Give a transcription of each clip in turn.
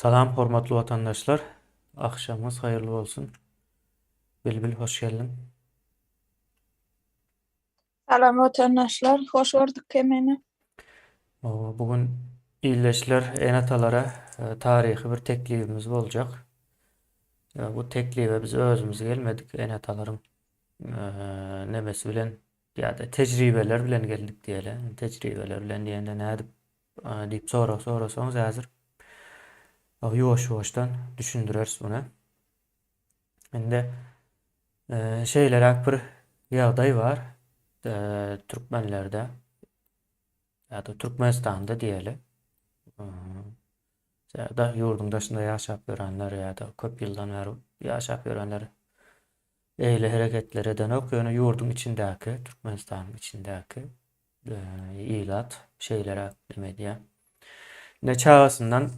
Salam hormatly vatandaşlar. Akşamınız hayırlı olsun. Bilbil hoş geldin. Salam vatandaşlar, hoş gördük kemeni. Bugün iyileşler enatalara tarihi bir teklifimiz olacak. Bu teklife biz özümüz gelmedik. Enataların nemesi bilen ya da tecrübeler bilen geldik diyelim. Tecrübeler bilen diyende ne deyip sorasanız hazır. Yavaş yavaştan düşündüreriz bunu. Şimdi şeyler bir yağday var. Türkmenlerde ya da Türkmenistan'da diyelim. Ee, Ya da yurdun dışında yaşap görenler ya da köp yıldan beri yaşap görenler eyle hareketler eden yok. Yani yurdun içindeki, Türkmenistan'ın içindeki ilat şeylere demedi. Ne çağısından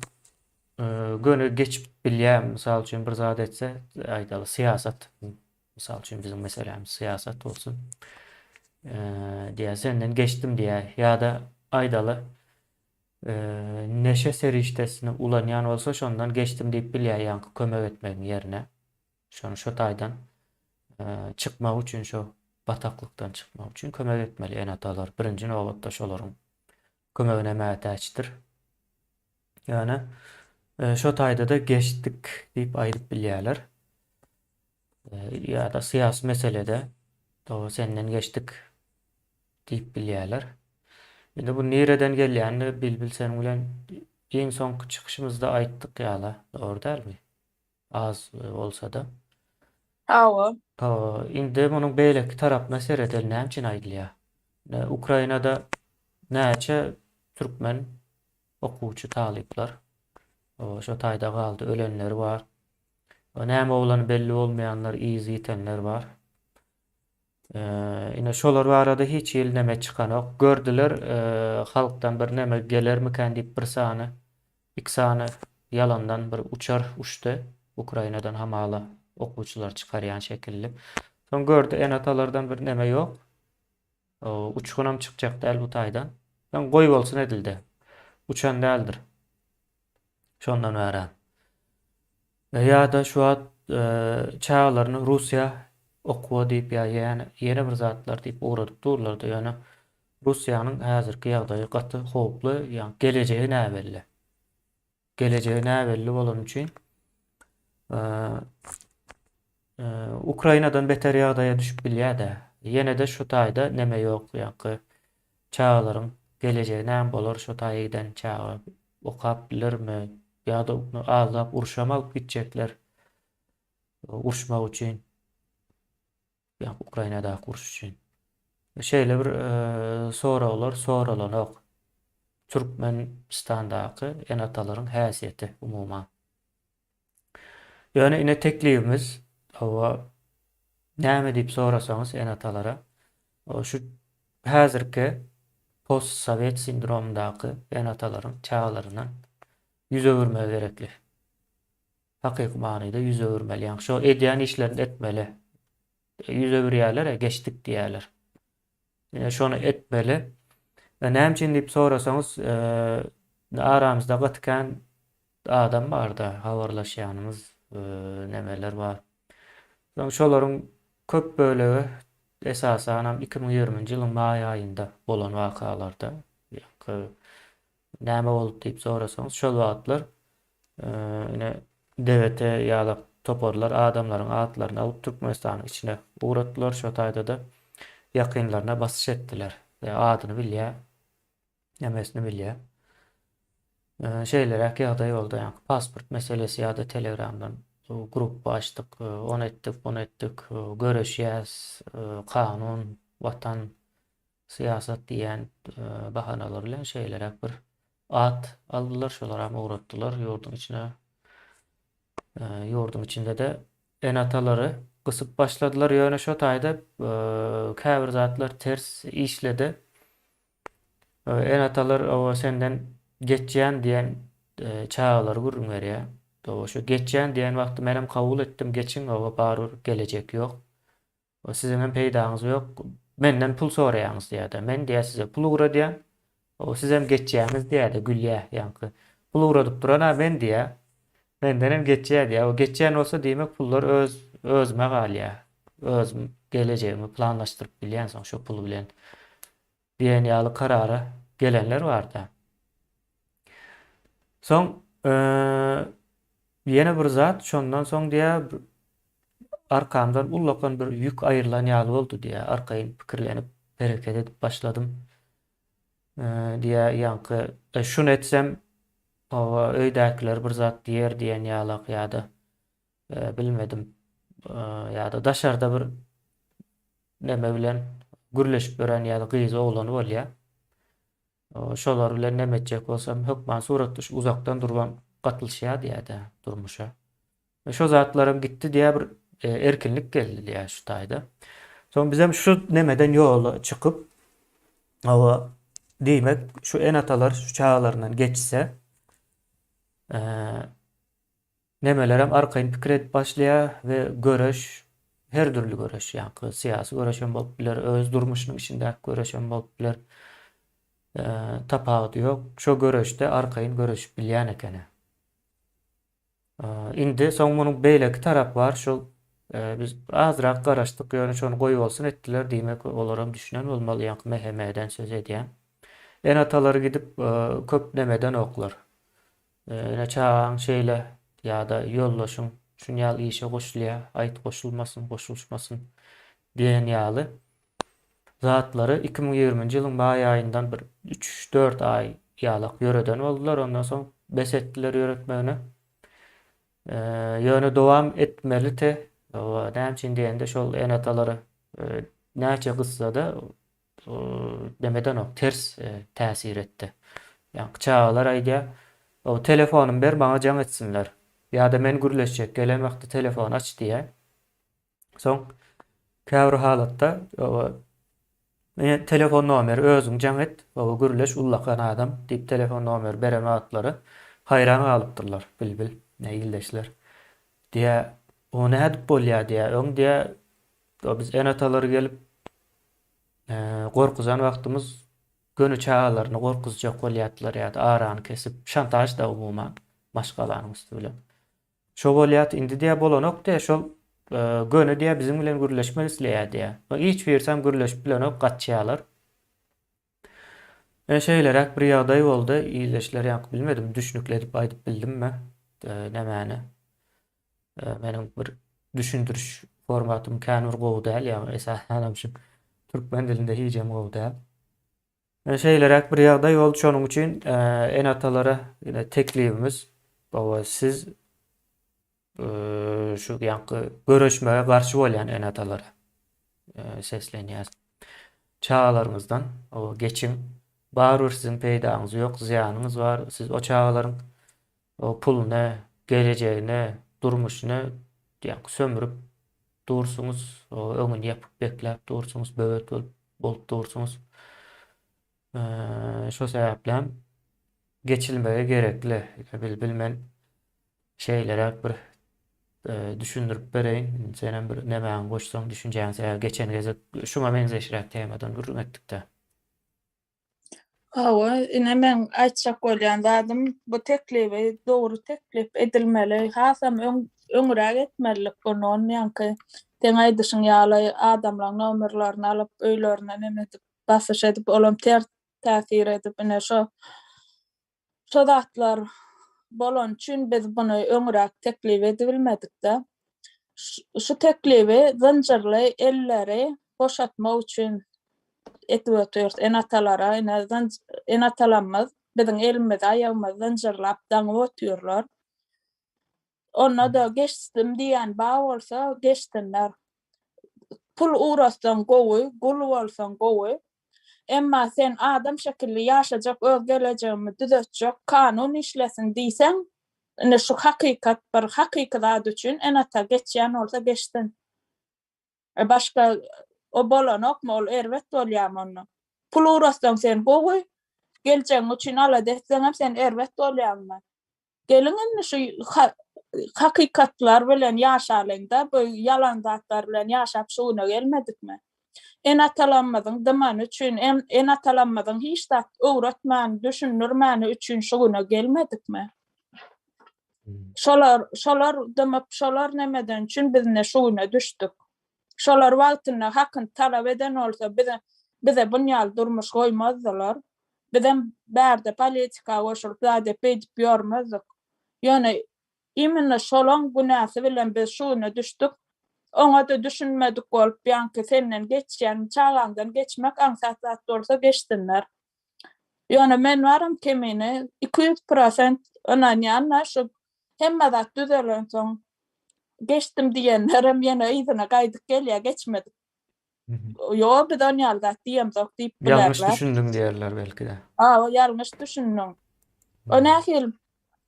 gönü geçip bilýän, misal üçün bir zat etse, aydaly siyasat, misal üçün bizim meselemiz siyasat olsun. Diye senden geçtim diye ya da aydalı neşe seriştesine ulanyan olsa şondan geçtim deyip bilýär ýa-ni kömek etmegiň yerine şu taydan çıkmak üçün şu bataklykdan çıkmak üçün kömek etmeli enatalar. Birinji nowatda şolaryň kömegine mätäçdir. Yani şu tayda da geçtik deyip aýdyp bilýärler. Ya da siyasi meselede o senden geçtik deyip bilýärler. Şimdi bu nereden gelýänini bilbil sen bilen en soňky çykyşymyzda aýtdyk ýaly. Dogry dälmi? Az bolsa da. Hawa, Indi munuň beýleki tarapyna seredil näçin aýdylýar? Ukrainada näçe türkmen okuwçy talyplar şo taýda galdy, ölenler bar. Näme bolany belli bolmaýanlar, izi ýitenler bar. Ine şolar barada hiç ýyl näme çykanok. Gördüler, halkdan bir näme gelermiken diýip bir sany, iki sany yalandan bir uçar uçdy. Ukrainadan hamala okuwçylar çykarýan şekilli. Soň gördü enatalardan bir näme ýok. Uçgunam çykjak däl bu taýdan. Ben goý bolsun edildi. Uçan däldir. Şondan bäri. Ya da şu an çağlarını Rusya okuwa diýip ýa-ni ýene bir zatlar diýip uğradyp durlardy. Ýani Russiýanyň häzirki ýagdaýy gaty howply, ýani gelejegi näbelli. Gelejegi näbelli bolan üçin Ukrainadan beter ýagdaýa düşüp bilýär-de. Ýene de şu taýda näme ýok, ýa-ni çağlaryň gelejegi näme bolar, şu taýdan çağa okap bilirmi? Ya da azap urşamak gidecekler. Urşmak üçin. Ya Ukrainada uruş üçin. Şeýle bir soralanok. Türkmenistandaky enatalaryň häsiýeti umumyň. Ýöne ine teklifimiz hawa näme diýip sorasaňyz enatalara şu häzirki post sowet sindromdaky enatalaryň çağlarynyň yüz öwürmek gerekli. Hakyky manyda yüz öwürmeli. Ýani şo edýän işlerini etmeli. Yüz öwürýärler, geçtik diýerler. Şonu etmeli. Ve näçin diýip sorasaňyz, aramyzda gatkan adam bar-da, habarlaşýanymyz, nemeler bar. Şolaryň köp bölegi esasan 2020-nji ýylyň maý aýynda bolan wakalarda. Näme bolup diýip sorasaňyz, şol wagtlar ine devlete ýa-da toparlar adamlaryň atlaryny alyp Türkmenistanyň içine uğratdylar. Şo taýda da ýakynlaryna basyş etdiler. Adyny bilýär, nämesini bilýär. Şeýlerek ýagdaý boldy. Ýani pasport meselesi ýa-da Telegramdan grup açdyk, onu etdik, bunu etdik, görüşýäs, kanun, watan, siyasat diýen bahanalar bilen şeýlerek bir at aldylar, şolara uğratdylar ýurdun içine. Yurdun içinde de enatalary gysyp başladylar. Ýöne şo taýda käbir zatlar ters işledi. Enatalar o senden geçýän diýen çağlary gurrun berýär. O şu geçýän diýen wagty menem kabul etdim, geçiň o barur gelecek ýok. O siziň peýdaňyz ýok. Menden pul soraýaňyz diýär. Men diýär size pul uğradýan. O sizem geçýäňiz diýär de gülýär ýankı. Pul uğradyp duran men diýär. Mendenem geçýärdi ýa. O geçýän bolsa diýmek pullar özüme galýa. Özüm geleceğimi planlaşdyryp bilýän soň şo pul bilen diýen ýaly karara gelenler barda. Soň ýene bir zat şondan soň diýär arkamdan ullakan bir yük aýrylan ýaly boldy diýär. Arkaýyn pikirlenip hereket edip başladym. Diýär ýanky şunu etsem öýdäkiler bir zat diýer diýen ýaly ýa-da bilmedim. Ýa-da daşarda bir neme bilen gürleşip gören ýa-da gyzy oglany bolýar. Şolar bilen neme etjek bolsam hökman suratda şu uzakdan durbam gatylşýar diýär-de durmuşa. Şo zatlarym gitdi diýär bir erkinlik geldi diýär şu taýda. Soň bizem şu nemeden ýola çykyp diýmek şu enatalar şu çağlaryndan geçse nemelerem arkaýyn pikir edip başlaýar we göreş her türlü göreş ýa-ni syýasy göreşem bolup biler, öz durmuşynyň içindäki göreşem bolup biler. Tapagy ýok. Şo göreşde arkaýyn göreşip bilýän eken. Indi soň munyň beýleki tarap bar. Şol biz azrak garaşdyk, ýöne şonu goýup bolsun etdiler diýmek olaram düşünen bolmaly ýa-ni mehemeden söz edýän. Enatalary gidip köp nemeden oklar. Ne çağın şeyle ýa-da ýollaşyň şunu ýaly işe goşulýar, aýt goşulmasyn, goşulşmasyn diýen ýaly zatlary 2020-nji ýylyň maý aýyndan bir 3-4 aý ýalyk ýöreden boldular. Ondan soň bes etdiler ýöretmegine. Ýöne dowam etmeli te. Näme üçin diýende şol enatalary näçe gyssada demeden ok ters täsir etdi. Ýa-ni çağlar aýdýar, o telefonumy ber maňa jaň etsinler. Ýa-da men gürleşjek, gelen wagtda telefon aç diýär. Soň käbir halatda telefon nomeri özüň jaň et, gürleş ullakan adam diýip telefon nomeri beren wagtlary haýran galypdyrlar. Bil näýildeşler. Diýär, o näde bolýar diýär. Öň diýär, biz enatalary gelip gorkuzan wagtymyz gönü çağalaryny gorkuzjak bolýardylar ýa-da arany kesip şantaj da umumyň başgalaryň üstü bilen. Şo bolýar indi diýär bolanok diýär şol gönü diýär bizim bilen gürleşmek isleýär diýär. Hiç birsem gürleşip bilenok gatçýarlar. Şeýlerek bir ýagdaý boldy. Iýleşler ýa-ni bilmedim, düşnükledip aýdyp bildimmi? Nämäni? Meniň bir düşündürüş formatym kän bir gowy däl ýa-ni esasen şu türkmen dilinde hijem gowy däl. Şeýlerek bir ýagdaý boldy. Şonuň üçin enatalara teklifimiz baba siz şu ýanky göreşmege garşy bolýan enatalara seslenýär. Çağalaryňyzdan o geçiň. Barır sizin peýdaňyz ýok, ziýanyňyz bar. Siz o çağalaryň o puluny, geleceğini, durmuşyny ýa-ni sömürüp dursunuz, o öňüni ýapyp bekläp dursunuz, böwet bolup dursunuz. Şo sebäplen geçilmege gerekli. Bilmen şeýlere bir düşündürip bereýin. Senem bir nämäň goşsaň düşünjäňiz geçen geze şuňa benzeşirek temadan gürrümekdikde. Ine men aýtjak bolýan zadym bu teklibi dogry teklip edilmeli. Hasam öňüräk etmelilik bunun ýanky teň aýdyşyň ýaly adamlaryň nomerlerini alyp öýlerine neme edip basyş edip olam täsir edip ine şo zatlar bolan üçin biz bunu öňüräk teklip edibilmedik-de. Şu teklibi zynjyrly elleri boşatmak üçin etip ötüyoruz. Enatalara, enatalamaz bizim elimizde ayağımız zynjyrlap daňyp ötüyorlar. Ona da geçtim diýen bağ bolsa geçsinler. Pul uğraşsan gowy, gul bolsan gowy. Emma sen adam şekilli ýaşajak, öz geleceğimi düzetjek, kanun işlesin diýsen, ine şu hakykat bir hakykat üçin enata geçýän bolsa geçsin. Başga o bolanok mol erwet bolýarmy? Pul uğraşsan sen gowy, geleceğin üçin ala desem sen erwet bolýarmy? Gelin şu hakykatlar bilen ýaşalyňda, bu ýalan zatlar bilen ýaşap şuna gelmedikmi? Enatalanmadyň dymany üçin, enatalanmadyň hiç zat öwretmän, düşünürmän üçin şuna gelmedikmi? Şolar demep şolar nemeden üçin biz ne şuuna düşdük. Şolar wagtyna hakkyn talap eden bolsa bize bunyal durmuş goýmazdylar. Bizem bärde politika goşulyp zädep edip ýörmezdik. Ýöne imенно şolaň günäsi bilen biz şuuna düşdük. Oňa da düşünmedik bolup ýanky senden geçýän çağandan geçmek ansat bolsa geçdinler. Ýöne men barym kemine 200% onan ýanna şu hemme zat düzelen soň geçdim diýenlerem ýene ýygyna gaýdyp gelýär geçmedik. Yo biz oňal zat diýemzok diýip Yanlış bilerler. düşündüm diýerler belki de. O ýalňyş düşündüň. O nähil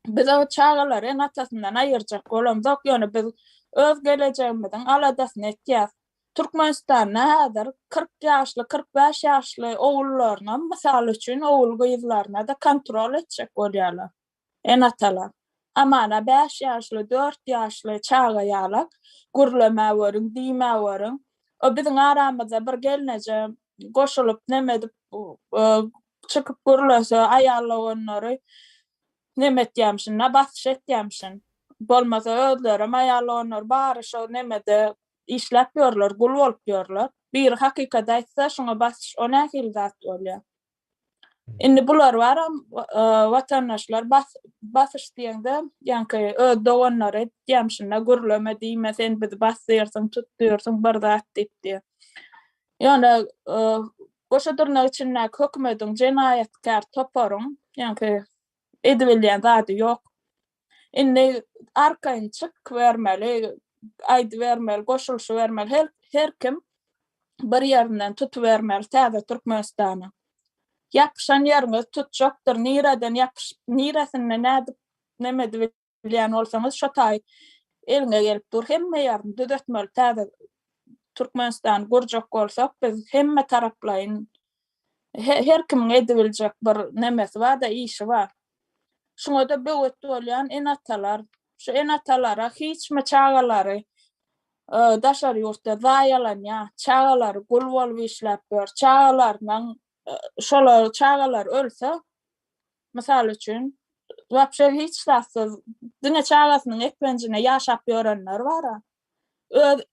biz o çağalar en atasyndan aýyrjak bolamzok ýöne biz öz gelejegimizden aladasyny etýär. Türkmenistanda häzir 40 ýaşly, 45 ýaşly owullaryna mysal üçin owul gyzlaryna da kontrol etjek bolýarlar. En atalar. Amana 5 ýaşly, 4 ýaşly çaga ýalar gürleme wörüň, diýme wörüň. O biziň aramyzda bir gelneje goşulyp neme dip çykyp gürlese aýallawanlary neme etýämşin, nabaş etýämşin. Bolmasa özlerem aýallawanlar bary şo nemede işläp ýörler, gul bolup ýörler. Bir hakykat aýtsa şoňa basyş o nähil zat bolýar. Indi bular baram watandaşlar basyş diýende ýanky öz doganlary etýämşinler gürleme diýme sen bizi basýarsyň, tutýarsyň bir zat diýipdi. Ýöne goşadyrnak içinde hökümetiň jenaýatkar toparyň ýanky edibilýän zady ýok. Indi arkaýyn çyk bermeli, aýdy bermeli, goşulşy bermeli, her kim bir ýerinden tutup bermeli täze Türkmenistana. Yapşan ýerine tutjakdyr, nireden yapyş, niresinde nädip neme bilýän bolsaňyz şo taý eline gelip dur, hemme ýerni düzeltmeli täze Türkmenistan gurjak bolsak biz hemme taraplaýyn her kim edibiljek bir nemesi bar da işi bar. Şoňa da böwet bolýan en atalar, şu en atalara hiçme çağalary daşary ýurtda zaýalanýa, çağalary gul bolup işläp ber, çağalardan şolar çağalar ölse misal üçin wapşe hiç sassız diňe çağasynyň ekmenjine ýaşap ýörenler bar.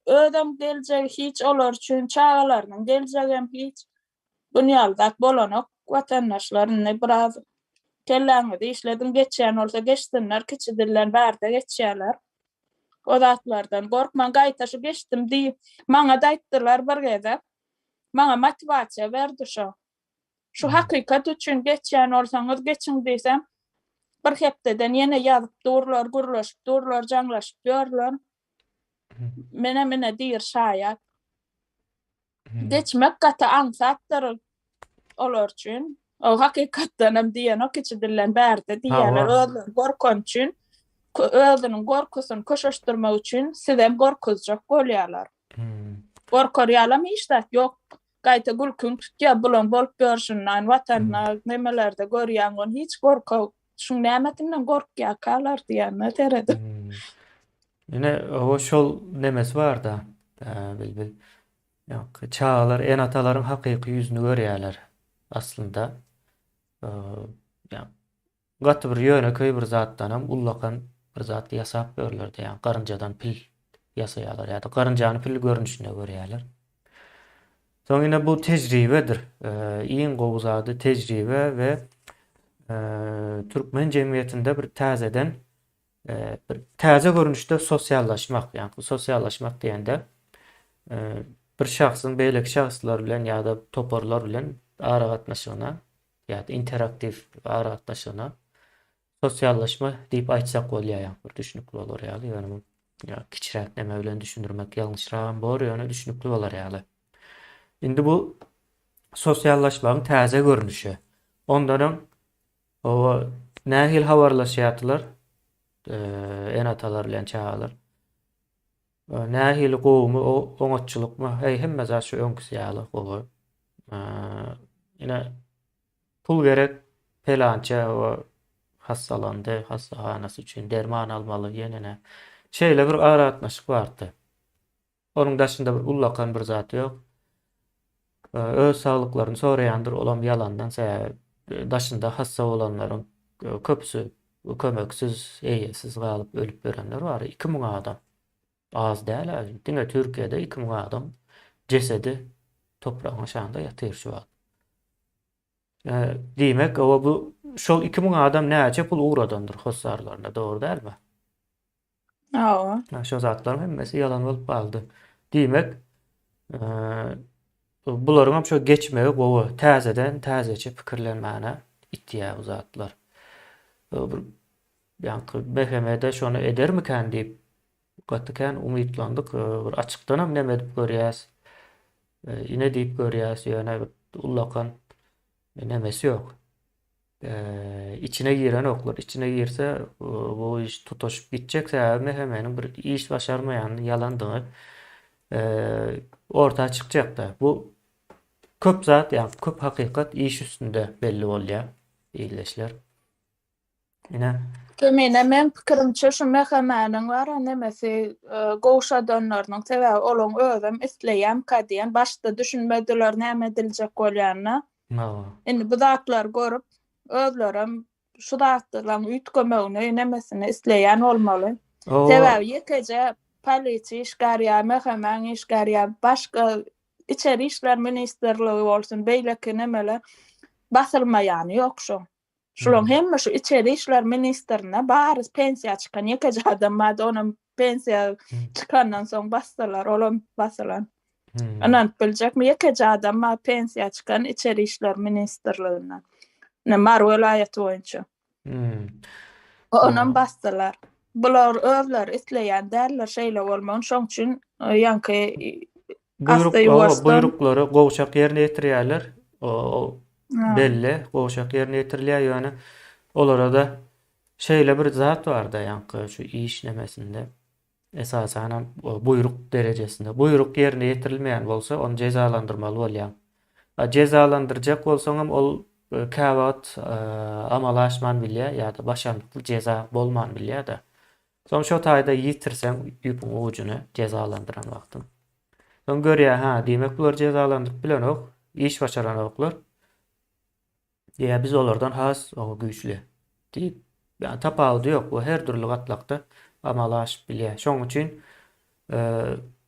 Ödem geljek hiç olar üçin çağalaryň geljegem hiç dünýäl zat bolanok watandaşlaryny biraz kelläňde işledim geçýän bolsa geçsinler, kiçidirler bärde geçýärler. O zatlardan gorkman gaýta şu geçdim diýip maňa daýtdylar bir geze. Maňa motivasiýa berdi şo. Şu hakykat üçin geçýän bolsaňyz geçiň diýsem bir hepdeden ýene ýazyp durlar, gürleşip durlar, jaňlaşyp ýörler. Mene diýir şaýat. Geçmek gata ansatdyr olar üçin. O hakykatdan hem diýen o kiçidirler bärde diýerler, özler gorkan üçin, özüniň gorkusyny köşeşdirmek üçin sizem gorkuzjak bolýarlar. Gorkar ýalam hiç zat ýok. Gaýta gülkün tutýa bulan bolup görşünden watanda nemelerde görýän hiç gorka şu nämetinden gorkýar kalar diýenler teredi. Yine o şol nemesi var da bilbil. Yok, çağalar en ataların hakyky yüzünü görýärler aslında. Yani gaty bir ýöneköý bir zatdanam ullakan bir zat ýasap berlerdi. Yani garynjadan pil ýasaýarlar ýa-da garynjany pil görnüşinde görýärler. Soň ine bu tejribedir. Iň gowzady tejribe we türkmen jemgyýetinde bir täzeden bir täze görnüşde sosiallaşmak, yani sosiallaşmak diýende bir şahsyn beýleki şahslar bilen ýa-da toparlar bilen ara gatnaşygyna ýa-da interaktiv ara gatnaşygyna sosiallaşma diýip aýtsak bolýar, bir düşünükli bolar ýaly. Ýöne ya kiçirek neme bilen düşündürmek ýalňyşragan bolar, ýöne düşünükli bolar ýaly. Indi bu sosiallaşmagyň täze görnüşi. Ondan o nähil habarlaşýardylar en atalar bilen çağalar. Nähil gowumy o oňatçylykmy hemme zat şu öňküsi ýaly gowy. Ine pul gerek pelança o hastalandy, hastahanasy üçin derman almaly ýene şeýle bir ara atnaşyk bardy. Onuň daşynda bir ullakan bir zat ýok. Öz saglyklaryny soraýandyr, olam ýalandan daşynda hassa bolanlaryň köpüsü kömeksiz, eýesiz galyp ölüp berenler bar. 2000 adam. Az däl ha. Diňe Türkiýede 2000 adam jesedi toprağın aşağında ýatyr şu an. Diýmek, o bu şol 2000 adam näçe pul uğradandyr hossarlarına, dogry dälmi? Awa. Şo zatlaryň hemmesi ýalan bolup galdy. Diýmek, bularyň şo geçmegi gowy, täzeden täzeçe pikirlenmäne itdiýä bu zatlar. Bir ýanky BHM'de şonu edermiken diýip gatykän umytlandyk. Bir açykdanam näme diýip görýäs. Ine diýip görýäs, ýöne bir ullakan nemesi ýok. İçine giren oklar. İçine girse bu iş tutuşup gidecek. Sebäbi hemen bir iş başarmayan yalandyğı ortaya çıkacak da. Bu köp zat, yani köp hakikat iş üstünde belli bolýar. İyileşler. Yine Kemine men pikirimçe şu mehemeniň bar, nemesi gowşadanlaryň sebäbi olaň özüm isleýän kadiýan başda düşünmediler näme ediljek bolýanyna. no. Indi bu zatlar görüp özlerim şu zatlaryň üýtgemegine nemesini isleýän bolmaly. O Sebäbi ýekece polisiýa işgärýär, mehemen işgärýär, başga içeri işler ministerligi bolsun, beýleki nemeler basylmaýany ýok şu. Şulan hemme şu içeri işler ministerine bari pensiya çıkan ýekece adam mada onun pensiya çıkandan soň bassalar, olam basylan. Anan biljekmi ýekece adam ma pensiya çıkan içeri işler ministerliginden. Ne mar welaýaty boýunça. Onan bassalar. Bular özler isleýän därler şeýle bolmagy, şoň üçin ýanky buyruklary gowşak ýerine ýetirýärler. O belli, gowşak ýerine ýetirilýär ýöne. Olara da şeýle bir zat bar da ýanky şu iş nemesinde. Esasen buyruk derejesinde. Buyruk ýerine ýetirilmeýän bolsa, onu cezalandyrmaly bolýar. Cezalandyrjak bolsaňam ol käwat amalaşman bilýär ýa-da başamlykly ceza bolman bilýär da. Soň şo taýda ýitirseň ýüpüň ujuny cezalandyran wagtym. Soň görýär, ha, diýmek bular cezalandyryp bilenok, iş başaran oklar. Ya biz olardan has o güýçli diýip, ýa tapawdy ýok, bu her türlü gatlakda amalaş bilýär. Şoň üçin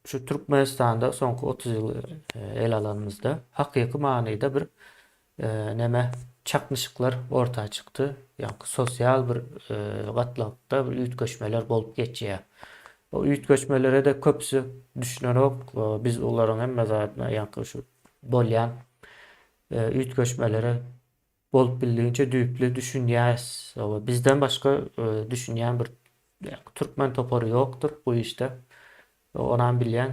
şu Türkmenistanda soňky 30 ýyl el alanymyzda hakyky manyda bir neme çakmışyklar ortaya çykdy. Ýa-ni sosial bir gatlakda bir üýtgeşmeler bolup geçýär. O üýtgeşmelere de köpsü düşünerok biz olaryň hemme zatna ýa-ni şu bolýan üýtgeşmelere bolup bildiğince düýpli düşünýäs. Bizden başga düşünýän bir Türkmen topory ýokdur bu işte. Onan bilýän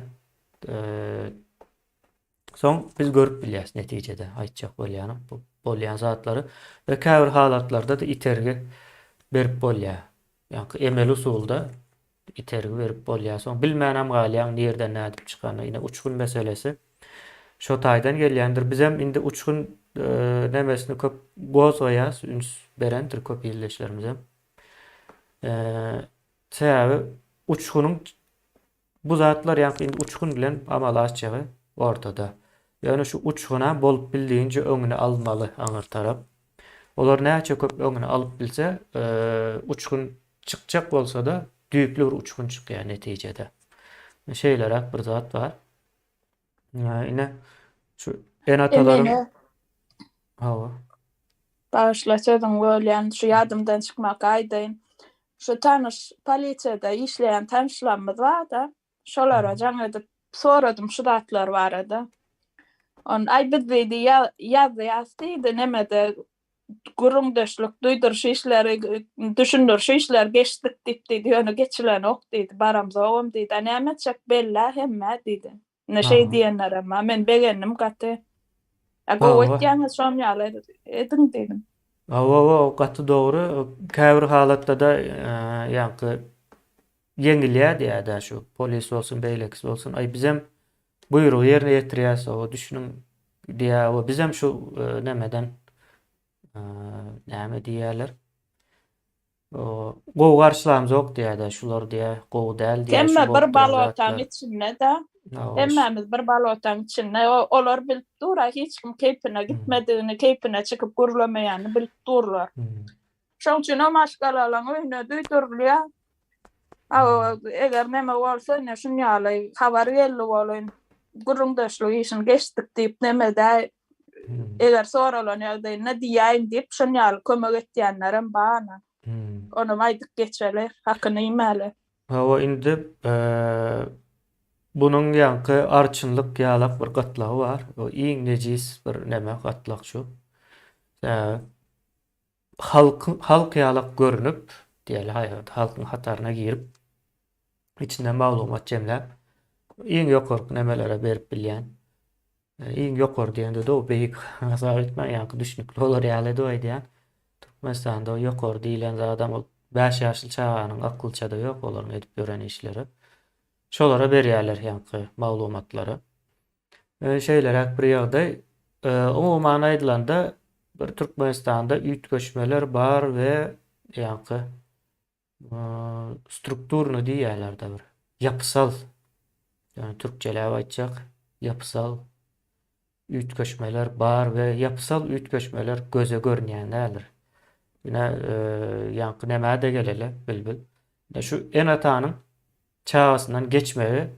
soň biz görüp bilýäs netijede aýtjak bolýanym bu bolýan zatlary we käbir halatlarda da itergi berip bolýar. Ýa-ni emel usulda itergi berip bolýar. Soň bilmänem galýan nerden nädip çykany, ýene uçgun meselesi şo taýdan gelýändir. Biz hem indi uçgun nemesini köp goz goýas, üns berendir köp ýerleşlerimiz hem. Sebäbi uçgunyň bu zatlar ýa-ni indi uçgun bilen amalaşjagy ortada. Ýani şu uçguna bolup bildiğince öňüne almaly aňyr tarap. Olar näçe köp öňüne alyp bilse, uçgun çykjak bolsa da düýpli bir uçgun çykýar netijede. Şeýlerak bir zat bar. Ýa-ni şu en atalaryň hawa Bağışla sözüm bolýan şu ýadymdan çykmak aýdyn. Şu tanış polisiýada işleýän tanışlarymyz bar da, şolara jaňa soradym şu zatlar barada. On ay biz beýdi ýazdy nemede gurumdaşlyk duýdurşy işleri, düşündürşy işler geçdik diýdi, ýöne geçilen ok diýdi, baramza ogam diýdi, näme çak bella hemme diýdi. Ne şeý diýenler ama men begendim gaty. Go etýän şom ýaly edin diýdim. O gaty dogry. Käbir halatda da ýa-ni ýeňilýär diýär şu polis bolsun, beýlekis bolsun. Ay bizem buyrugy ýerine ýetirýäs, o düşünüň diýär, o bizem şu nemeden näme diýerler? O gowy garşylarymyz ok diýär, şular diýär, gowy däl diýär. Emme bir balotaň içinde de, emmemiz bir balotaň içinde, olar bilip durar, hiç kim keypine gitmediğini, keypine çıkıp gürlemeýäni bilip durlar. Şoň üçin o maşgalalarny öýüne duýdurulýar. Eger näme bolsa ne şun ýaly habar geldi bolyn. Gurrundaşlyk işin geçdik diýip näme-de Hmm. eger soralan ýagdaý ne diýäýin diýip şun ýaly kömek etýänlerim barna. Hmm. Onu aýdyp geçeler, hakyny imäler. O indi bunun ýanky arçynlyk ýalak bir gatlagy bar. O iň nejis bir näme gatlak şu. Halk ýalak görünüp diýeli haýat halkyň hataryna girip içinde maglumat jemläp iň ýokarky nämelere berip bilýän. Iň ýokary diýende de o beýik hasap etmän ýanky düşnükli bolar ýaly da diýen. Türkmenistanda o ýokary diýilen adam ol 5 ýaşly çaganyň akylça da ýok olaryň edip gören işleri. Şolara berýärler ýanky maglumatlary. Şeýlerek bir ýagdaý umuman aýdylanda bir Türkmenistanda üýt göçmeler bar we ýanky strukturny diýerler de bir yapysal ýani türkçeläp aýtjak yapysal üýt göçmeler bar we yapysal üýt göçmeler göze görnýänler. Ýene ýanky näme de geleli bilbil. Şu en atanyň çağasından geçmegi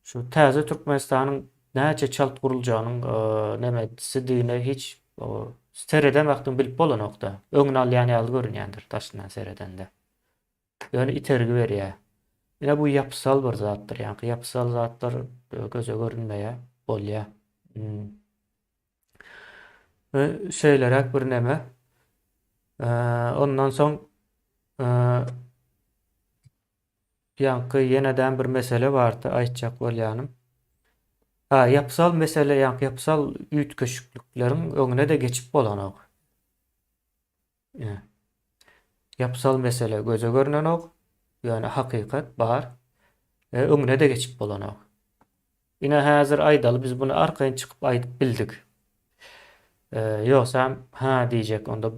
şu täze Türkmenistanyň näçe çalt guruljagynyň nämedisi diýine hiç o sereden wagtyn bilip bolanokda. Öňüne alýan ýaly görünýändir taşynan seredende. Ýöne itergi berýär. Ýene bu yapysal bir zatdyr. Ýani yapysal zatlar göze görünmeýär bolýar. Şeýlerek bir näme. Ondan soň ýanky ýeneden bir mesele bardy aýtjak bolýanym. Yapysal mesele ýanky yapysal üýt göçüklükleriň öňüne de geçip bolanok. Yapysal mesele göze görünenok, ýani hakykat bar, öňüne de geçip bolanok. Ine häzir aýdaly biz bunu arkaýyn çykyp aýdyp bildik. Ýoksa diýjek onda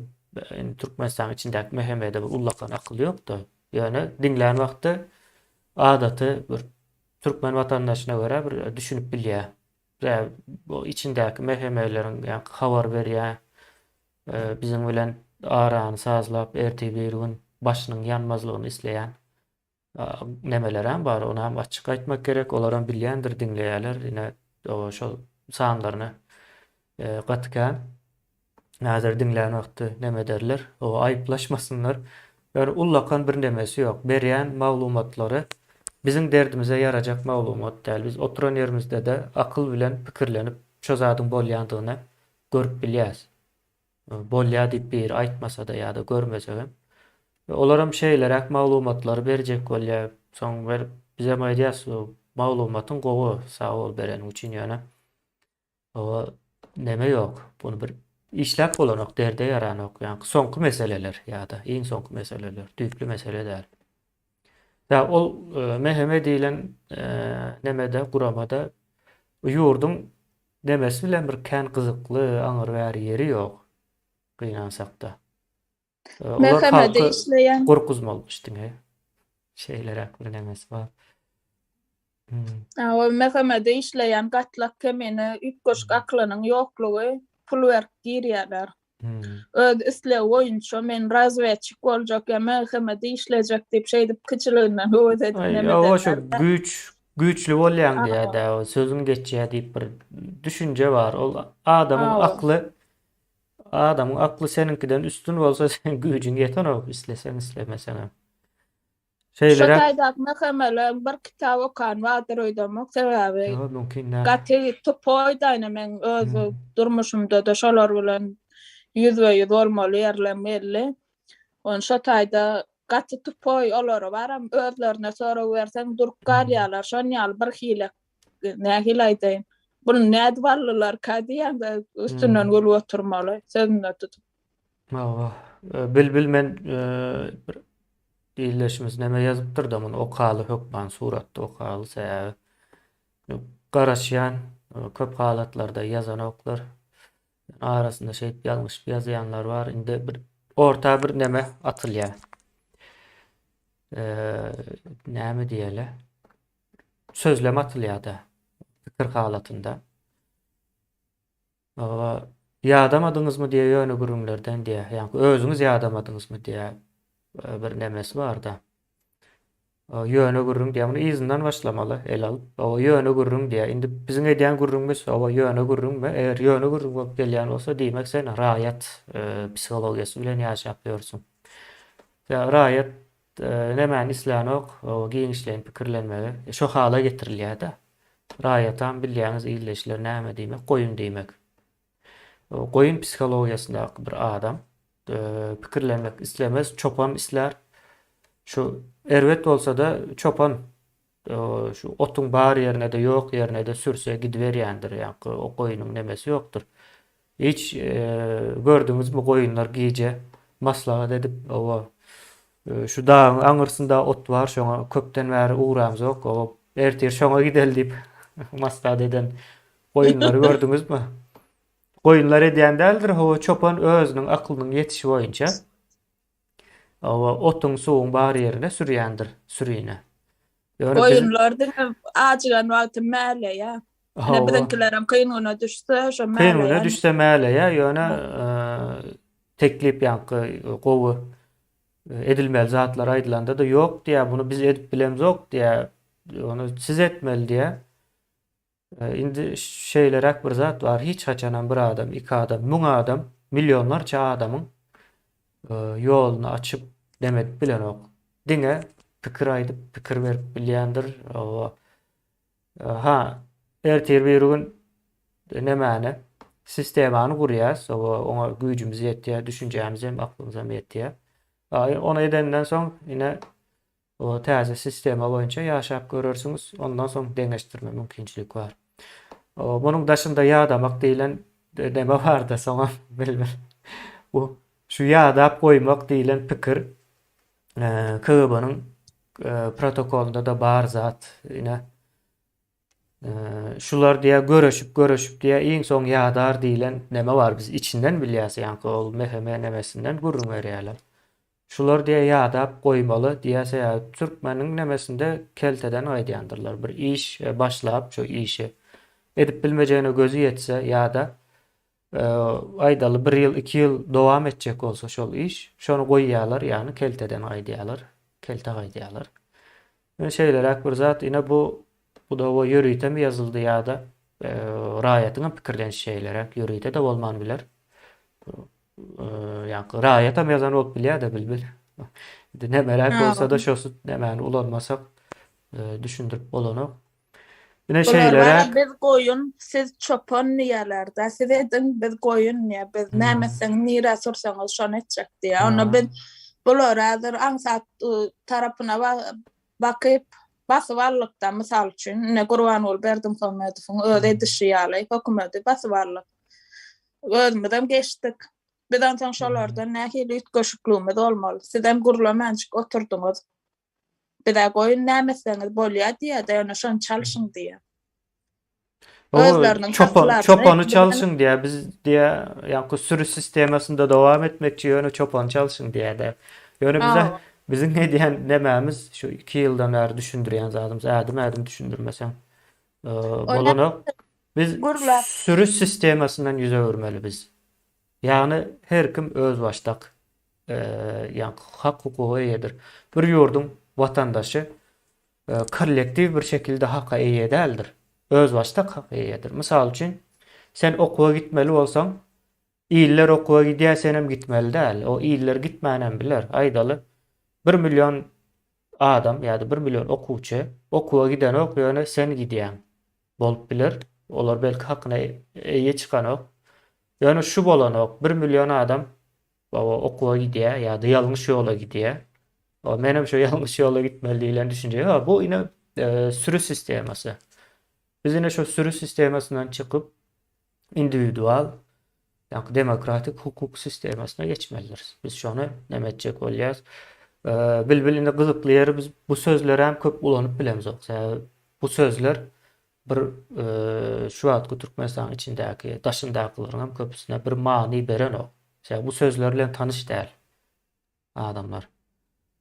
Türkmenistan içindäki mehemede bir ullakan akyl ýokdy. Ýani diňlän wagtda adaty bir Türkmen vatandaşyna görä bir düşünüp bilýär. O içindäki mehemelerin ýani habar berýär. Bizim bilen arany sazlap ertegi bir gün başynyň ýanmazlygyny isleýän nemelerem bar. Onu hem açyk aýtmak gerek. Olaram bilýändir diňleýärler. Ine o şol sanlaryny gatkan. Häzir diňlän wagty näme derler? O aýplaşmasynlar. Ýani ullakan bir nemesi ýok. Berýän maglumatlary bizim derdimize yarajak maglumat däl. Biz oturan yerimizde de akyl bilen pikirlenip çözadyň bolýandygyny görüp bilýäs. Bolýar diýip bir aýtmasa da ýa-da görmese hem. Olaram şeýlerek maglumatlary berjek bolýar. Soň berip bize maýdýas o maglumatyň gowy sag bol beren üçin ýöne. O neme ýok. Bunu bir işläp bolanok derde yaranok. Ýani soňky meseleler ýa-da iň soňky meseleler, düýpli mesele däl. Ya ol meheme diýilen nemede guramada ýurdun demesi bilen bir kän gyzykly aňyr bäri ýeri ýok. Gynansak-da. Olar Mehemede halky işleýän gorkuzmalmışdyň. Şeýlerek bir nemesi bar. o mehemede işleýän gatlak kemini üýtgeç aklynyň ýoklugy pulwerk girýärler. Öz isle oyunçu men razvedçik boljak ya mehemede işlejek diýip şeýdip kıçylygyndan öwet edip O şu güçlü bolýan diýär-de o sözüm geçýär diýip bir düşünje bar. Ol adamyň akly seninkiden üstün bolsa sen güýjüň ýeten o islesen islemesen. Şeýlerek Şotaýdak mehemeler bir kitap okan wadyr öýdemek sebäbi mümkin. gaty topoýdaýna men öz durmuşymda da şolar bilen yüzbe-yüz bolmaly ýerlenmeli. On şotaýda gaty topoý olary baram özlerine soraw bersen durup garýarlar şon ýaly bir hile nähil aýdaýyn. Bunu näde barlylar kadiýanda üstünden gölüp oturmaly sözüne tutup. Bil men bir diýleşimiz näme ýazypdyr da muny okaly hökman suratda okaly sebäbi garaşýan köp halatlarda ýazan oklar arasynda şeýip ýalňyş ýazýanlar bar. Indi bir orta bir näme atylýar. Näme diýeli? Sözlem atylýar da pikir halatynda. Ýadamadýňyzmy diýe ýöne gürümlerden diýe. Ýani özüňiz ýadamadýňyzmy diýe bir nemesi bar da. O ýöne gürrüm diýe muny izinden başlamaly el alyp. O ýöne gürrüm diýe. Indi biziň edýän gürrümmiz o ýöne gürrümmi? Eger ýöne gürrüm bolup gelýän bolsa diýmek sen raýat psihologiýasy bilen ýaşap ýörsiň. Ya raýat nämäni islänik, o giňişleýin pikirlenmegi şo hala getirilýär da. Raýatan bilýäňiz iýleşler näme diýmek? Goýun diýmek. O goýun psihologiýasyndaky bir adam pikirlenmek islemez, çopan isler. Şu erwet bolsa da çopan şu otuň bar ýerine de ýok ýerine de sürse gidiberýändir. Ýani o goýunyň nemesi ýokdur. Hiç gördüňizmi goýunlar giýje maslahat edip şu dağın aňyrsynda ot bar, şoňa köpden bäri uğramyk, o ertir şoňa gideli diýip maslahat eden goýunlary gördüňizmi? Goýunlar edýän däldir, o çopan özüniň aklynyň ýetişi boýunça otuň suwuň bar ýerine sürýändir, sürüýine. Ýöne bizim Goýunlar diňe ajagan wagty mäle ýa. Ne bilenkilerim kıyınına düşse şo mäle kıyınına ýa. düşse mäle ýa, ýöne teklip ýanky gowy edilmeli zatlar aýdylanda da ýok diýe, bunu biz edip bilemzok diýe, onu siz etmeli diýe. Indi şeýlerek bir zat bar, hiç haçanan bir adam, iki adam, muň adam, milyonlarça adamyň ýoluny açyp demet bilen ok. Diňe pikir aýdyp, pikir berip bilýändir. Ha, ertir bir gün nämäni sistemany gurýas, oňa güýjümiz ýetýär, düşünjämiz hem aklymyz hem ýetýär. Onu edenden soň ine o täze sistema boýunça ýaşap görürsiňiz, ondan soň deňeşdirme mümkinçilik bar. Munyň daşynda ýadamak diýilen neme bar da soňa bilmem. Bu şu ýadap goýmak diýilen pikir KGB-nyň protokolunda da bar zat. Ine şular diýe görüşüp diýe iň soň ýadar diýilen neme bar, biz içinden bilýäs, ýani ol meheme nemesinden gurrun berýärler. Şular diýe ýadap goýmaly diýäse, türkmeniň nemesinde kelteden aýdýandyrlar. Bir iş başlap şu işi edip bilmejegine gözü ýetse ýa-da aýdaly 1 ýyl, 2 ýyl dowam etjek bolsa şol iş, şonu goýýarlar, ýani kelteden aýdýarlar, kelte aýdýarlar. Şeýlerek bir zat ine bu da o ýörüýte mi ýazyldy ýa-da raýatyň pikirlenşi şeýlerek ýörüýte de bolman biler. Ýani raýata ýazan bolup bilýär de bilbil. Ne merak bolsa da şosu nämäni ulanmasak düşündirip bolanok. Ine şeýlerek Biz goýun, siz çopan niýelerde, siz edin biz goýun niýe, biz nämeseň nire sorsaňyz şonu etjek diýe. Onu biz bular hazır ansat tarapyna bakyp basyp alykda mysal üçin ne Gurbanul Berdimuhamedowyň öz edişi ýaly hökümeti basyp alyk. Özümizden geçdik. Bizden soň şolardan nähili ütgeşikligimiz bolmaly. Sizem gurlamançyk oturduňyz. Bize goýun nämeseňiz bolýar diýe, ýöne şonu çalyşyň diýe. Özleriniň çopanı çalyşyň diýe, biz diýe ýani sürüş sistemasynda dowam etmekçi ýöne çopan çalyşyň diýe de. Ýöne biziň edýän nemämiz şu 2 ýyldan bäri düşündirýän zatymyz, ädim düşündirmesem bolanok. Biz sürüş sistemasyndan ýüze görmeli biz. Ýani her kim öz başdak ýani hak hukugy eýedir. Bir ýurdun vatandaşy kollektiv bir şekilde hakka eýe däldir. Öz başdak hak eýedir. Mysal üçin sen okuwa gitmeli bolsaň, iller okuwa gidýär, sen hem gitmeli däl. O iller gitmänem biler. Aýdaly 1 milyon adam ýa-da 1 milyon okuwçy okuwa giden ok ýöne sen gidýän bolup biler. Olar belki hakyna eýe çykanok. Ýöne şu bolanok 1 milyon adam okuwa gidýär ýa-da ýalňyş ýola gidýär. Menem şu ýalňyş ýola gitmeli diýilen düşünje. Bu ine sürüş sistemasy. Biz ine şu sürüş sistemasyndan çykyp individual ýa-da demokratik hukuk sistemasyna geçmelidir. Biz şonu nemetjek bolýar. Bilbilinde gyzykly ýeri biz bu sözleri hem köp ulanyp bilemzok. Bu sözler bir şu wagtky Türkmenistan içindäki daşyndakylaryň hem köpüsine bir many beren ok. Bu sözler bilen tanış däl adamlar.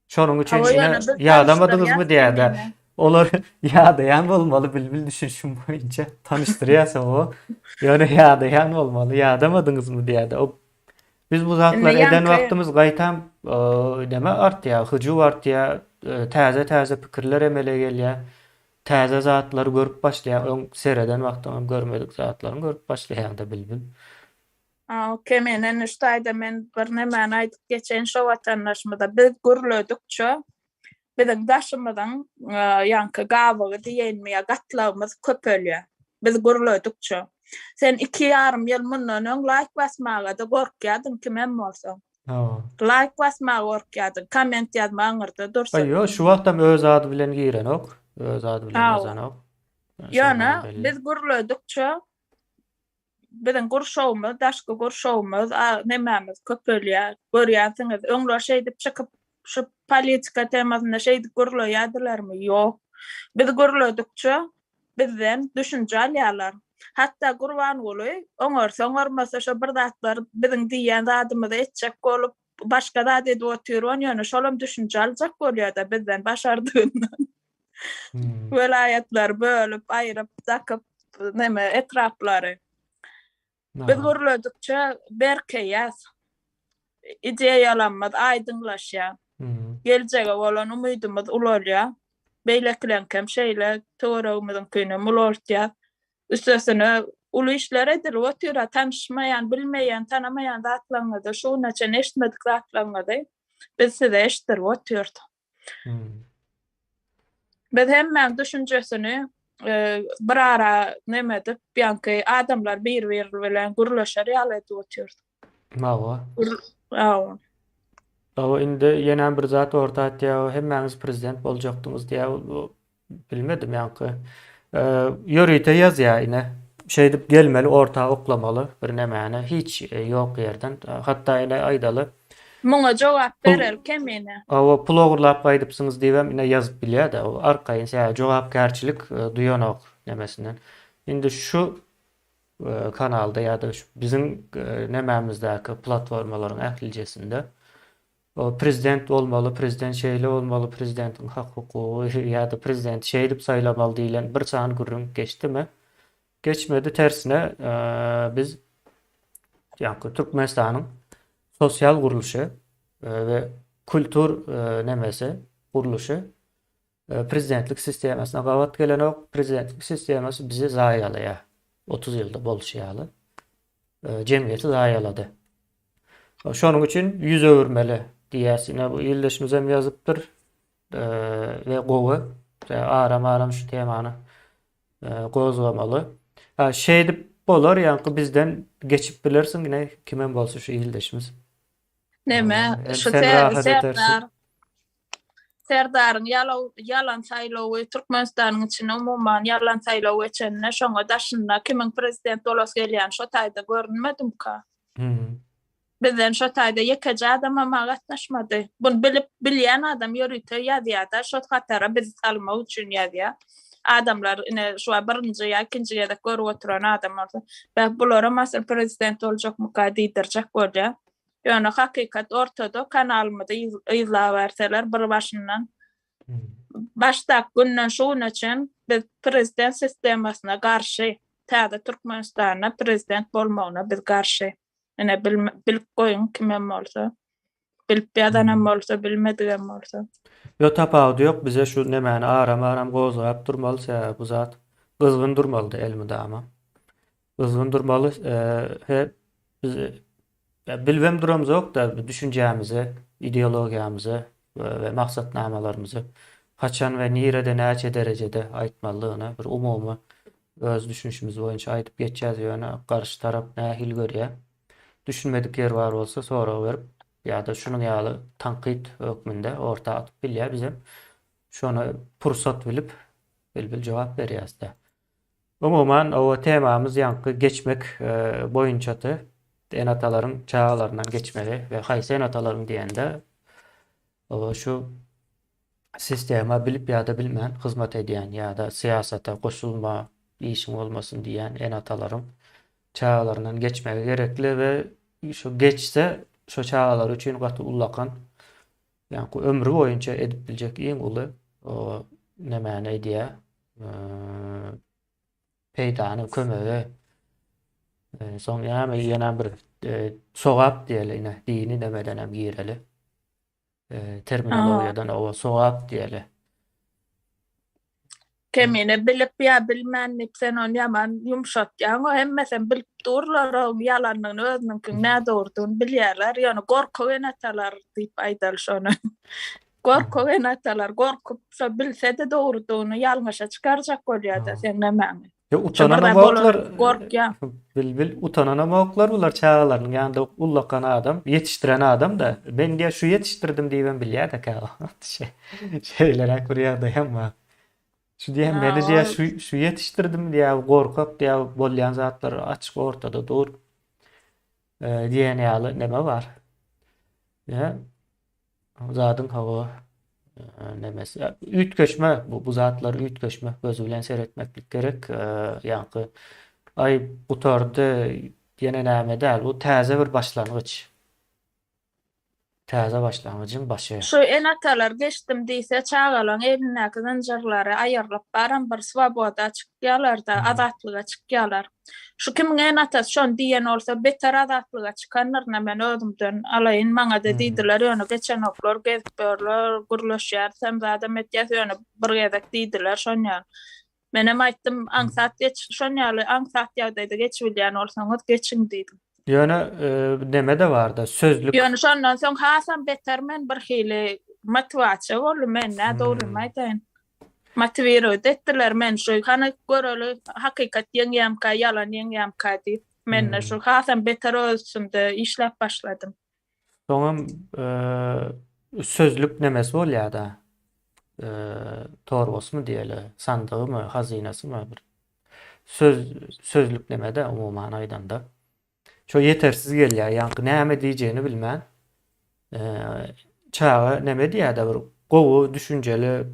Şonuň üçin ýa-adamadyňyzmy diýär-de. Olar ýadaýan bolmaly bilbil düşünşüm boýunça tanıştyrýarsa o. Ýöne ýadaýan bolmaly. Ýadamadyňyzmy diýýärdi. O biz bu Indi zatlar eden ýanky wagtymyz gaýtam neme artýar, hyju artýar, täze pikirler emele gelýär. Täze zatlary görüp başlaýar. Öň sereden wagtym görmedik zatlaryny görüp başlaýar-da bilbil. Kemenen iştaýda men bir nämeni aýdyp geçen şo watandaşmyda biz gürledikçe bizim daşymyzyň ýanky gabagy diýenmeýe gatlawymyz köpelýär. Biz gürledikçe. Sen 2,5 ýyl mundan öň like basmaga da gorkýadym kimem bolsa. Ha. Like basmaga gorkýadym, komment ýazmaňyrda dursa. Aýyo, şu wagtam öz ady bilen girenok, öz ady bilen Awa. yazanok. Ýöne biz gürledikçe bizim gurşawymyz, daşky gurşawymyz, nememiz köpelýär. Görýänsiňiz, öňler şeýdip çykyp şu politika temasyna şeýdip gürleýärdilermi? Ýok. Biz gürledikçe bizden düşünje alýarlar. Hatta Gurban boly, oňarsa şo bir zatlar biziň diýen zadymyzy etjek bolup başga zat edip oturýan ýöne şolum düşünje aljak bolýar-da bizden başardygyndan. Velayetler bölüp, aýryp, takyp neme etraplary. Biz gürledikçe berkeýär. Ideýalarymyz aýdyňlaşýar. Geljege bolan umydymyz ularýar. Beýleklenkem şeýle töweregimiziň köýne ularýar. Üstesine uly işler edilip oturýar, tanışmaýan, bilmeýän, tanamaýan zatlaryňyzy, şuna çen eşitmedik zatlaryňyzy biz size eşitdirip oturýardy. Biz hemme düşünjesini bir ara nemedip, ýanky adamlar bir-biri bilen gürleşer ýaly edip oturýardy. Mawa. Awa. Awa indi ýene bir zat orta atýar, hemmäňiz prezident boljakdyňyz diýär. Bilmedim ýanky. Ýörüýte ýazýar ine. Şeýdip gelmeli, orta oklamaly bir nämäni hiç ýok ýerden. Hatda ine aýdaly. Muňa jogap berer kemine. Awa pul ogurlap gaýdypsyňyz diýem ine ýazyp bilýär-de. O arkaýyn jogapkärçilik duýanok nemesinden. Indi şu kanalda ýa-da biziň nemämizdäki platformalaryň ählijesinde o prezident bolmaly, prezident şeýle bolmaly, prezidentiň hak hukugy ýa-da prezident şeýdip saýlamaly diýilen bir çan gürrüň geçdimi? Geçmedi, tersine biz ýanky Türkmenistanyň sosial guruluşy we kultur nemesi guruluşy prezidentlik sistemasyna gawat gelenok, prezidentlik sistemasy bizi zaýalaýar. 30 ýylda bolşýaly. Jemgyýeti zaýalady. Şonuň üçin yüz öwürmeli diýäsine bu ýyldaşymyz hem ýazypdyr we gowy aram şu temany gozlamaly. Şeýdip bolar ýanky bizden geçip bilersiň ine kimem bolsa şu ýyldaşymyz. Neme? Şu Serdaryň yalan saýlawy Türkmenistanyň içine umumyň yalan saýlawy geçenne şoňa daşynda kimin prezident bolas gelýän şo taýda görünmedim ka. Bizden şo taýda ýekeje adam ama gatnaşmady. Bunu bilip bilýän adam ýörüýte ýazýar-da şo hatara biz salmak üçin ýazýar. Adamlar ine şu birinji ýa ikinji ýerde görüp oturan adamlar. Ben bulara masal prezident oljakmy ka diýdirjek bolýar. Ýöne hakykat ortada kanalymyda izlap berseler bir başyndan. Başdak günden şuň üçin biz prezident sistemasyna garşy, täze Türkmenistana prezident bolmagyna biz garşy. Ene bilip goýun kimem bolsa. Bilip ýadanam bolsa, bilmedigem bolsa. Yo tapawdy ýok, bize şu nemäni aram gozlap durmaly bu zat. Gyzgyn durmaly elmi dama. Gyzgyn durmaly he biz bilbem duramyz ýok da düşünjämizi, ideologiýamyzy we maksatnamalarymyzy haçan we nirede näçe derejede aýtmalygyny bir umumy öz düşünüşimiz boýunça aýdyp geçýäz ýöne garşy tarap nähil görýär. Düşünmedik yer bar bolsa sonra berip ýa-da şunuň ýaly tanqid hökmünde orta atyp bilýär bizem. Şonu pursat bilip bilbil jogap berýäs-de. Umuman o temamyz ýanky geçmek boýunçaty enatalaryň çağlaryndan geçmeli ve haýsy enatalaryň diýende şu sistema bilip ýa-da bilmän hyzmat edýän ýa-da siýasata goşulma işiň bolmasyn diýen enatalaryň çağlaryndan geçmegi gerekli we şu geçse şu çağlar üçin gaty ullakan ýa-ni ömrü boýunça edip biljek iň uly nämäni diýe peýdany kömegi soň ýa-da ýene bir sowap diýeli dini demeden hem gireli Aa, terminologiýadan o sowap diýeli. kemine bilip ya bilmänlik sen on yaman yumşatýan o hemmesen bilip durlar o ýalanyny özünikiň näde durdygyny bilýärler ýöne gorkak enatalar diýip aýdal şonu. Gorkak enatalar gorkup bilse-de dogrudygyny ýalňaşa çykarjak bolýar-da sen nämäňi. Ya Şu utanana birde mawuklar bolar gorkýan. bil utanana mawuklar bular çağalaryň ýanynda ullakan adam, yetişdiren adam da ben diýe şu yetişdirdim diýen bilýär-de ka. Şeyler bir ýagdaý hem şu diýen meni diýe şu yetişdirdim diýe gorkak diýe bolýan zatlar açyk ortada dur. Diýen ýaly neme bar? Ya zadyň hawa nemesi ütköşme bu zatlar ütköşme gözü bilen seyretmeklik gerek. Ýa-ni ay butardy ýene näme däl bu täze bir başlangyç. Täze başlangyjyň başy. Şu enatalar geçdim diýse çağalan elinäki zynjyrlary aýarlap baran bir swoboda çykýarlar da azatlyga çykýarlar. Şu kimiň enatasy şonu diýen bolsa beter azatlyga çykanlar men özümden alaýyn maňa da diýdiler ýöne geçen oklar gezip görler gurlaşýar sen zadam etýär ýöne bir gezek diýdiler şonýa. Men hem aýtdym aňsat geç şonýaly aňsat ýagdaýda geçip bilýän bolsaňyz geçiň diýdim. Ýöne neme de barda sözlük. Ýöne şondan soň hasam beter men bir hili motivasiýa boldy men näde durmaýdyn. Motiwirat etdiler men şu hany göreli hakykat ýeňýämkä ýalan ýeňýämkä diýip men şu hasam beter özümde işläp başladym. Soňam sözlük nemesi bolýar-da. Torbasy mı diýeli, sandygy mı, hazynasy mı bir sözlük nemede umuman aýdanda. Şo yetersiz gelýär, ýa-ni näme diýjegini bilmän. Çağa näme diýär-de bir gowy, düşünjeli,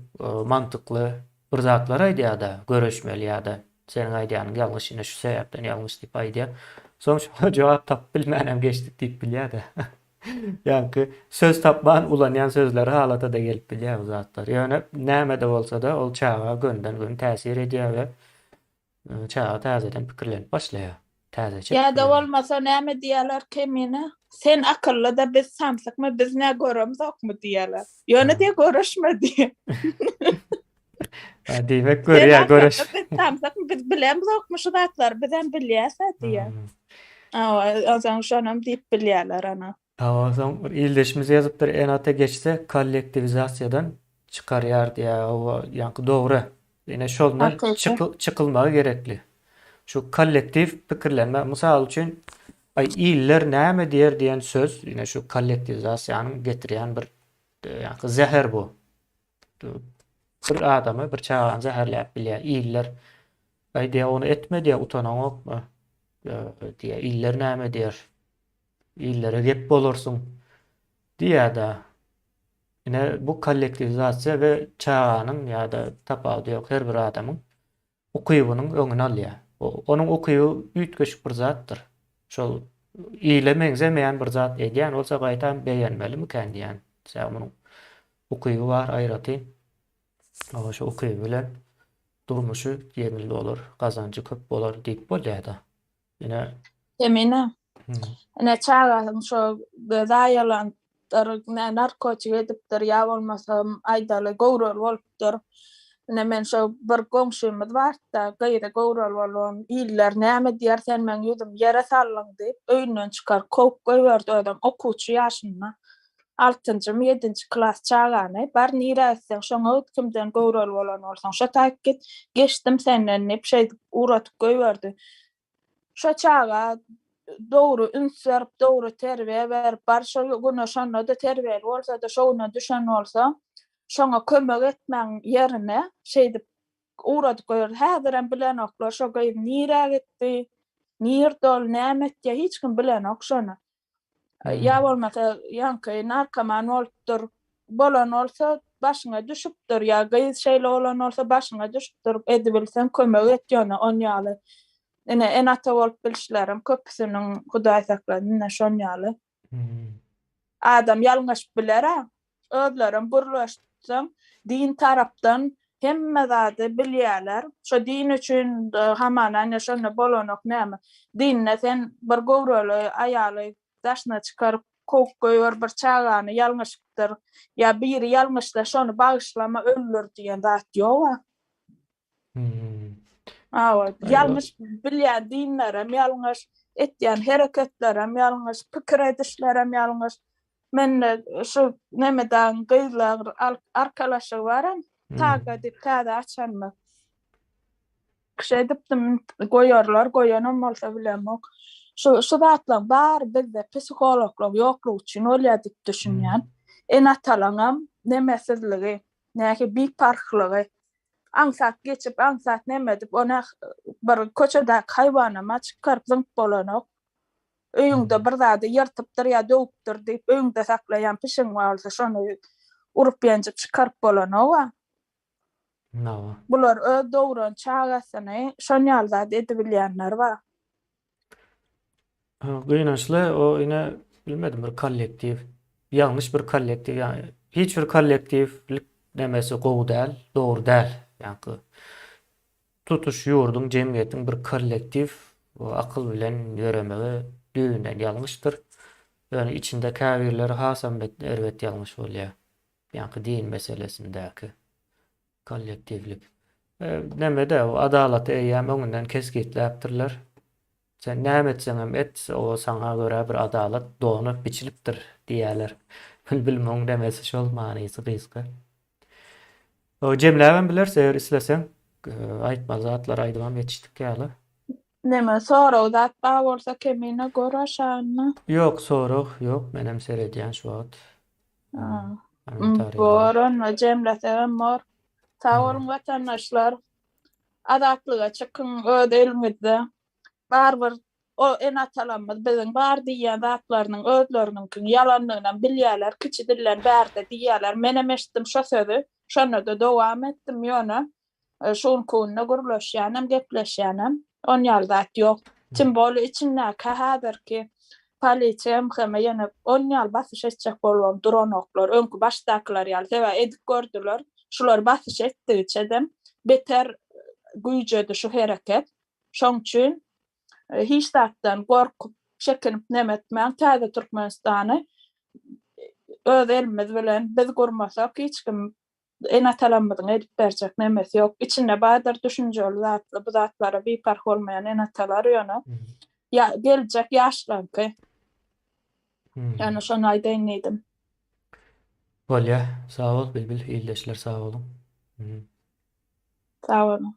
mantykly bir zatlar aýdýar-da, göreşmeli ýa-da seniň aýdýanyň ýalňyşyna şu sebäpden ýalňyş diýip aýdýar. Soň şoňa jogap tap bilmänem geçdik diýip bilýär-de. Ýa-ni söz tapman ulanýan sözleri halata da gelip bilýär bu zatlar. Ýöne näme de bolsa-da ol çağa gönden gün täsir edýär we çağa täzeden pikirlenip başlaýar. Täzeçe. Ya da olmasa näme diýerler kemine? Sen akylly da biz samsakmy biz nä göremzokmy diýerler. Ýöne diýe göreşmedi. Demek görýär, göreş. Biz samsakmy biz bilemzokmy şu zatlar bizden bilýärse diýer. Azan şonam diýip bilýärler ana. Tamam, ildeşimiz yazıpdır enata geçse kollektivizasiyadan çıkarýar diýär. O ýa-ni dogry. Ýene şoldan çykylmagy gerekli. Şu kollektiv pikirlenme, mysal üçin iller näme diýer diýen söz, ýene şu kollektivizasiýanyň getirýän bir ýa-ni zäher bu. Bir adamy bir çağan zäherläp bilýär. Iller diýär onu etme diýär, utananokmy diýär. Iller näme diýer? İllere gep bolarsyň diýär-de. Ine bu kollektivizasiýa we çağanyň ýa-da tapawdy ýok her bir adamyň ukybynyň öňüne alýar. Onuň ukyby ütköşük bir zatdyr. Şol ýyle meňzemeýän bir zat edýän bolsa gaýta beýenmelimi kendi ýani. Sen onuň ukyby bar aýraty. Ama şu ukyby bilen durmuşy ýemil bolar, gazanjy köp bolar diýip bolýar-da. Ine Emine. Ne çağın şu daýalan narkotik edipdir ýa bolmasa aýdaly gowral bolupdyr. Men şu bir goňşumyz barda gaýra gowral bolan iller näme diýer sen men ýüzüm ýere sallaň diýip öýünden çykar kok goýberdi adam okuwçy ýaşynda 6-njy 7-nji klas çağany bar niräsen şoňa ötkümden gowral bolan bolsaň şo taýyp git geçdim senden ne şey uratyp goýberdi. Şo çağa dogry ünsärp dogry terbiýe berip barşa güne şonda da terbiýeli bolsa da şoňa düşen bolsa şoňa kömek etmäň ýerine şey dip uratyp goýar. Häzirem bilen oklar şo gaýyp nirä gitdi, nirdol näme etdi hiç kim bilen ok şonu. Ya bolmasa ýanky narkoman bolupdyr bolan bolsa başyňa düşüpdir ýa gaýy şeýle bolan bolsa başyňa düşüpdir edebilsen kömek et ýöne onýaly. Ene enata bolup bilişlerim köpüsiniň Hudaý sakladyna şonýaly. Adam ýalňaş biler ha. Özlerim burlaşdyň din tarapdan hemme zady bilýärler. Şo din üçin haman anne şonu bolanok näme? Dinne sen bir gowraly aýaly daşna çykaryp kok goýar bir çagany ýalňyşlyktır. Ya biri ýalňyşla şonu bagyşlama öldür diýen zat ýok. Hmm. Awa, Aywa. ýalňyş bilýän dinlerem ýalňyş, etýän hereketlerem ýalňyş, pikir edişlerem ýalňyş. Men şu nemeden gyzlar arkalaşy barem, taga dip tada açanmy. Kişe dipdim goýarlar, goýanam bolsa bilemok. Şu zatlar bar bizde psikologlar ýoklugy üçin olýar dip düşünýän. Enatalaňam nemesizligi, näki biparhlygy. Ansat geçip ansat neme dip ona bir köçede hayvanama çykaryp zynk bolanok. Öýüňde bir zady ýyrtypdyr ýa döwüpdir diýip öýüňde saklaýan pişiň bolsa şonu urup ýenjip çykaryp bolanok. No. Bular öz dowran çagasyny şonýal zat edip bilýänler bar. Gynançly o ine bilmedim bir kollektiv, ýalňyş bir kollektiv, ýani hiç bir kollektivlik nemesi gowy däl, dogry däl. Ýani tutuş ýurdun, jemgyýetiň bir kollektiv akyl bilen ýöremegi düýünden ýalňyşdyr. Ýani içinde käbirler hasam elbet ýalňyş bolýar. Ýani din meselesindäki kollektivlik. Nemede o adalat eýýäm öňünden kesgitläpdirler. Sen näme etseňem et, o sana göre bir adalat donup biçilipdir diýerler. Bilmem demesi şol manysy gysga. O jemläbem bilerse eger isleseň aýtma zatlar aýdymam ýetişdik ýaly. Neme sonra zat bar bolsa kemine goraşany. Ýok, sorag ýok, menem seredýän şu wagt. Boran jemläsem mor. Sağ olun vatandaşlar. Adatlyga çykyn öz elimizde. Barbyr o enatalanmaz biziň bar diýen zatlarynyň özleriniň ýalanlygyna bilýärler, kiçi diller bärde diýärler. Menem eşitdim şo sözi, şonu da dowam etdim ýöne. Şol konuda gurulýanam, gepleşýänam. Onýal zat ýok. Timbol içinde häzirki polisiýa hem ýene onýal basyş etjek bolan duranoklar, öňkü başdakylar ýaly tebe edip gördüler. Şular basyş etdiçedem beter güýjedi şu hereket. Şoň üçin hiç zatdan gorkup çekinip nemetmän täze Türkmenistany öz elimiz bilen biz gurmasak hiç kim enatalanmadyň edip berjek nemesi ýok. İçinde baýdar düşünjeli zatlar, bu zatlara biparh bolmaýan enatalar ýöne. Ya geljek ýaşlanky. Yani şonu aýdaýyn edim. Bolýa, sağ ol Bilbil, ýyldaşlar sağ olun. Sağ olun.